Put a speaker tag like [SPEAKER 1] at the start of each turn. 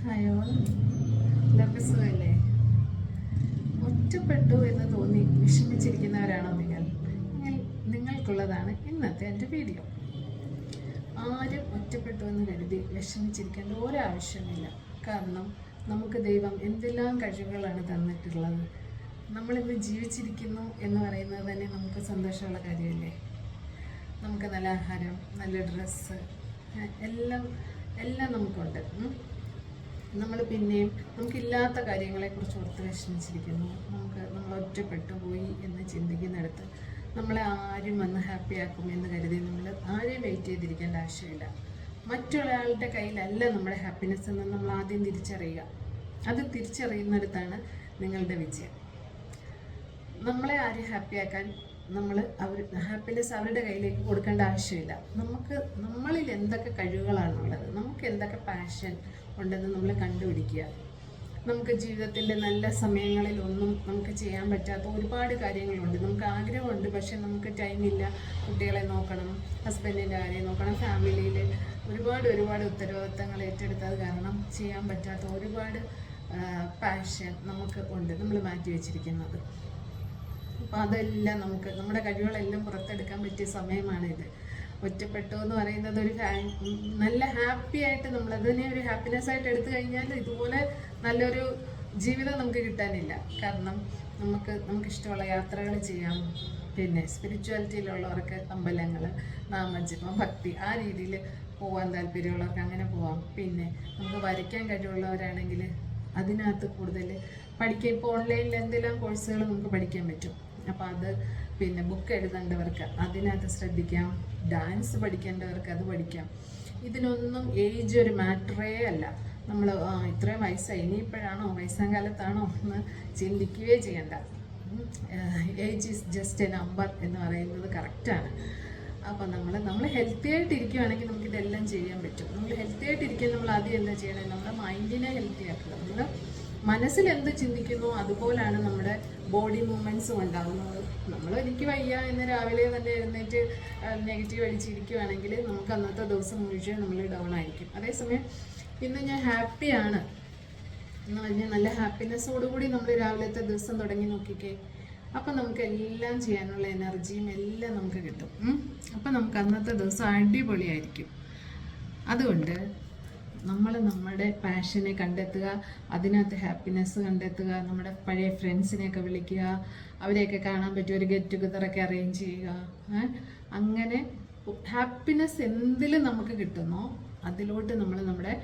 [SPEAKER 1] Hello, എല്ലാവർക്കും സുഖമല്ലേ? ഒറ്റപ്പെട്ടു എന്ന് തോന്നി വിഷമിച്ചിരിക്കുന്നവരാണോ നിങ്ങൾ? നിങ്ങൾക്കുള്ളതാണ് ഇന്നത്തെ എൻ്റെ വീഡിയോ. ആരും ഒറ്റപ്പെട്ടു എന്ന് കരുതി വിഷമിച്ചിരിക്കേണ്ട ഒരാവശ്യമില്ല. കാരണം നമുക്ക് ദൈവം എന്തെല്ലാം കഴിവുകളാണ് തന്നിട്ടുള്ളത്. നമ്മളിന്ന് ജീവിച്ചിരിക്കുന്നു എന്ന് പറയുന്നത് തന്നെ നമുക്ക് സന്തോഷമുള്ള കാര്യമല്ലേ? നമുക്ക് നല്ല ആഹാരം, നല്ല ഡ്രസ്സ്, എല്ലാം എല്ലാം നമുക്കുണ്ട്. നമ്മൾ പിന്നെയും നമുക്കില്ലാത്ത കാര്യങ്ങളെക്കുറിച്ച് ഓർത്ത് വിഷമിച്ചിരിക്കുന്നു. നമ്മൾ ഒറ്റപ്പെട്ടു പോയി എന്ന് ചിന്തിക്കുന്നിടത്ത് നമ്മളെ ആരും വന്ന് ഹാപ്പിയാക്കും എന്ന് കരുതി നമ്മൾ ആരെയും വെയിറ്റ് ചെയ്തിരിക്കേണ്ട ആവശ്യമില്ല. മറ്റൊരാളുടെ കയ്യിലല്ല നമ്മുടെ ഹാപ്പിനെസ് എന്ന് നമ്മൾ ആദ്യം തിരിച്ചറിയുക. അത് തിരിച്ചറിയുന്നിടത്താണ് നിങ്ങളുടെ വിജയം. നമ്മളെ ആരും ഹാപ്പിയാക്കാൻ ഹാപ്പിനെസ് അവരുടെ കയ്യിലേക്ക് കൊടുക്കേണ്ട ആവശ്യമില്ല. നമ്മളിൽ എന്തൊക്കെ കഴിവുകളാണുള്ളത്, നമുക്ക് എന്തൊക്കെ പാഷൻ ഉണ്ടെന്ന് നമ്മൾ കണ്ടുപിടിക്കുക. നമുക്ക് ജീവിതത്തിൻ്റെ നല്ല സമയങ്ങളിലൊന്നും നമുക്ക് ചെയ്യാൻ പറ്റാത്ത ഒരുപാട് കാര്യങ്ങളുണ്ട്. നമുക്ക് ആഗ്രഹമുണ്ട്, പക്ഷെ നമുക്ക് ടൈമില്ല. കുട്ടികളെ നോക്കണം, ഹസ്ബൻഡിൻ്റെ കാര്യം നോക്കണം, ഫാമിലിയിൽ ഒരുപാട് ഉത്തരവാദിത്തങ്ങൾ ഏറ്റെടുത്തത് കാരണം ചെയ്യാൻ പറ്റാത്ത ഒരുപാട് പാഷൻ നമുക്ക് ഉണ്ട്, നമ്മൾ മാറ്റി വെച്ചിരിക്കുന്നത്. അപ്പോൾ അതെല്ലാം നമ്മുടെ കഴിവുകളെല്ലാം പുറത്തെടുക്കാൻ പറ്റിയ സമയമാണിത്. ഒറ്റപ്പെട്ടു എന്ന് പറയുന്നത് നല്ല ഹാപ്പി ആയിട്ട് നമ്മളതിനെ ഒരു ഹാപ്പിനെസ് ആയിട്ട് എടുത്തു കഴിഞ്ഞാൽ ഇതുപോലെ നല്ലൊരു ജീവിതം നമുക്ക് കിട്ടാനില്ല. കാരണം നമുക്ക് ഇഷ്ടമുള്ള യാത്രകൾ ചെയ്യാം. പിന്നെ സ്പിരിച്വാലിറ്റിയിലുള്ളവർക്ക് അമ്പലങ്ങൾ, നാമജപം, ഭക്തി, ആ രീതിയിൽ പോകാൻ താല്പര്യമുള്ളവർക്ക് അങ്ങനെ പോവാം. പിന്നെ നമുക്ക് വരയ്ക്കാൻ കഴിവുള്ളവരാണെങ്കിൽ അതിനകത്ത് കൂടുതൽ പഠിക്കാൻ, ഇപ്പോൾ ഓൺലൈനിൽ എന്തെല്ലാം കോഴ്സുകൾ നമുക്ക് പഠിക്കാൻ പറ്റും. അപ്പോൾ അത്, പിന്നെ ബുക്ക് എഴുതേണ്ടവർക്ക് അതിനകത്ത് ശ്രദ്ധിക്കാം. ഡാൻസ് പഠിക്കേണ്ടവർക്ക് അത് പഠിക്കാം. ഇതിനൊന്നും ഏജ് ഒരു മാറ്ററേ അല്ല. നമ്മൾ ഇത്രയും വയസ്സായി, ഇനിയിപ്പോഴാണോ വയസ്സാം കാലത്താണോ എന്ന് ചിന്തിക്കുകയേ ചെയ്യണ്ട. Age is just A number എന്ന് പറയുന്നത് കറക്റ്റാണ്. അപ്പോൾ നമ്മൾ ഹെൽത്തി ആയിട്ടിരിക്കുകയാണെങ്കിൽ നമുക്കിതെല്ലാം ചെയ്യാൻ പറ്റും. നമ്മൾ ഹെൽത്തി ആയിട്ടിരിക്കാൻ നമ്മൾ ആദ്യം എന്താ ചെയ്യണേ? നമ്മുടെ മൈൻഡിനെ ഹെൽത്തി ആക്കുക. നമ്മുടെ മനസ്സിൽ എന്ത് ചിന്തിക്കുന്നു അതുപോലാണ് നമ്മുടെ ബോഡി മൂവ്മെൻറ്റ്സും ഉണ്ടാകുന്നത്. എനിക്ക് വയ്യ എന്ന് രാവിലെ തന്നെ എഴുന്നേറ്റ് നെഗറ്റീവ് അടിച്ചിരിക്കുകയാണെങ്കിൽ നമുക്ക് അന്നത്തെ ദിവസം മുഴുവൻ നമ്മൾ ഡൗൺ ആയിരിക്കും. അതേസമയം ഇന്ന് ഞാൻ ഹാപ്പിയാണ് എന്ന് പറഞ്ഞാൽ നല്ല ഹാപ്പിനെസ്സോടുകൂടി നമ്മൾ രാവിലത്തെ ദിവസം തുടങ്ങി നോക്കിക്കേ. അപ്പം നമുക്ക് എല്ലാം ചെയ്യാനുള്ള എനർജിയും എല്ലാം നമുക്ക് കിട്ടും. അപ്പം നമുക്ക് അന്നത്തെ ദിവസം അടിപൊളിയായിരിക്കും. അതുകൊണ്ട് നമ്മുടെ പാഷനെ കണ്ടെത്തുക, അതിനകത്ത് ഹാപ്പിനെസ് കണ്ടെത്തുക. നമ്മുടെ പഴയ ഫ്രണ്ട്സിനെയൊക്കെ വിളിക്കുക, അവരെയൊക്കെ കാണാൻ പറ്റിയ ഒരു ഗെറ്റ് ടുഗദറൊക്കെ അറേഞ്ച് ചെയ്യുക. അങ്ങനെ ഹാപ്പിനെസ് എന്തിലും നമുക്ക് കിട്ടുന്നോ അതിലോട്ട് നമ്മൾ നമ്മുടെ